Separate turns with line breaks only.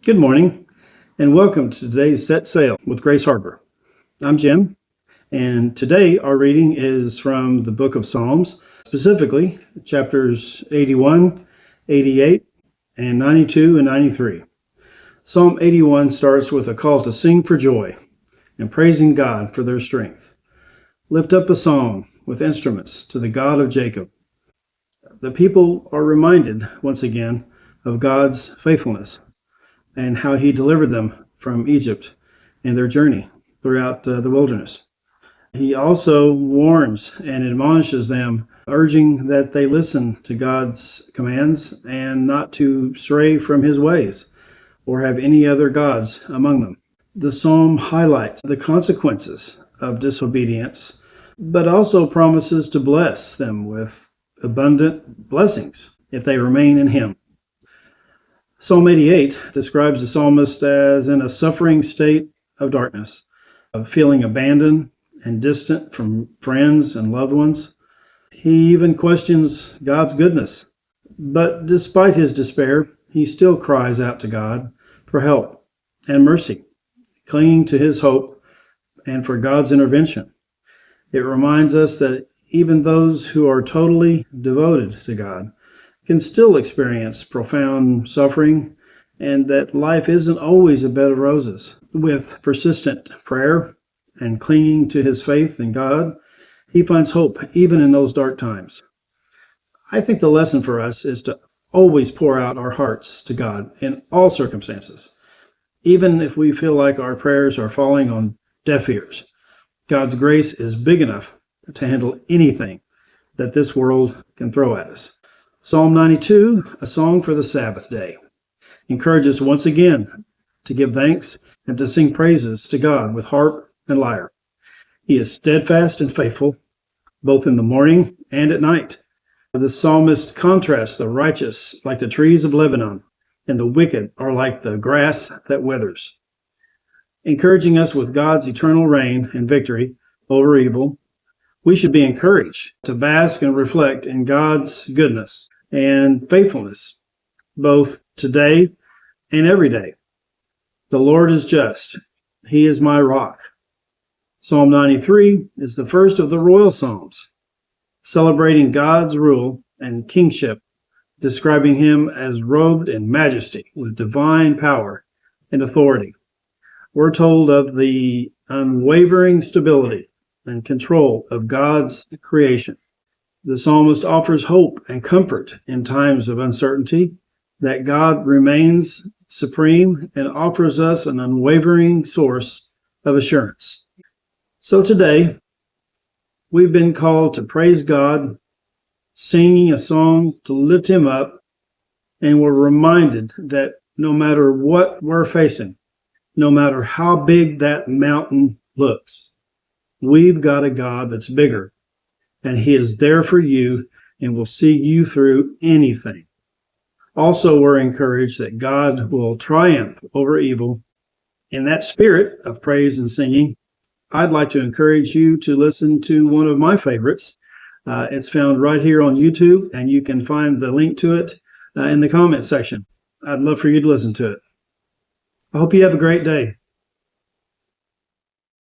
Good morning, and welcome to today's Set Sail with Grace Harbor. I'm Jim, and today our reading is from the book of Psalms, specifically chapters 81, 88, and 92 and 93. Psalm 81 starts with a call to sing for joy and praising God for their strength. Lift up a song with instruments to the God of Jacob. The people are reminded once again of God's faithfulness and how he delivered them from Egypt in their journey throughout the wilderness. He also warns and admonishes them, urging that they listen to God's commands and not to stray from his ways or have any other gods among them. The psalm highlights the consequences of disobedience, but also promises to bless them with abundant blessings if they remain in him. Psalm 88 describes the psalmist as in a suffering state of darkness, of feeling abandoned and distant from friends and loved ones. He even questions God's goodness. But despite his despair, he still cries out to God for help and mercy, clinging to his hope and for God's intervention. It reminds us that even those who are totally devoted to God can still experience profound suffering, and that life isn't always a bed of roses. With persistent prayer and clinging to his faith in God, he finds hope even in those dark times. I think the lesson for us is to always pour out our hearts to God in all circumstances, even if we feel like our prayers are falling on deaf ears. God's grace is big enough to handle anything that this world can throw at us. Psalm 92, a song for the Sabbath day, encourages once again to give thanks and to sing praises to God with harp and lyre. He is steadfast and faithful, both in the morning and at night. The psalmist contrasts the righteous like the trees of Lebanon, and the wicked are like the grass that withers, encouraging us with God's eternal reign and victory over evil. We should be encouraged to bask and reflect in God's goodness and faithfulness, both today and every day. The Lord is just. He is my rock. Psalm 93 is the first of the royal psalms, celebrating God's rule and kingship, describing him as robed in majesty with divine power and authority. We're told of the unwavering stability and control of God's creation. The psalmist offers hope and comfort in times of uncertainty, that God remains supreme and offers us an unwavering source of assurance. So today, we've been called to praise God, singing a song to lift him up, and we're reminded that no matter what we're facing, no matter how big that mountain looks, we've got a God that's bigger, and he is there for you and will see you through anything. Also, we're encouraged that God will triumph over evil. In that spirit of praise and singing, I'd like to encourage you to listen to one of my favorites. It's found right here on YouTube, and you can find the link to it in the comment section. I'd love for you to listen to it. I hope you have a great day.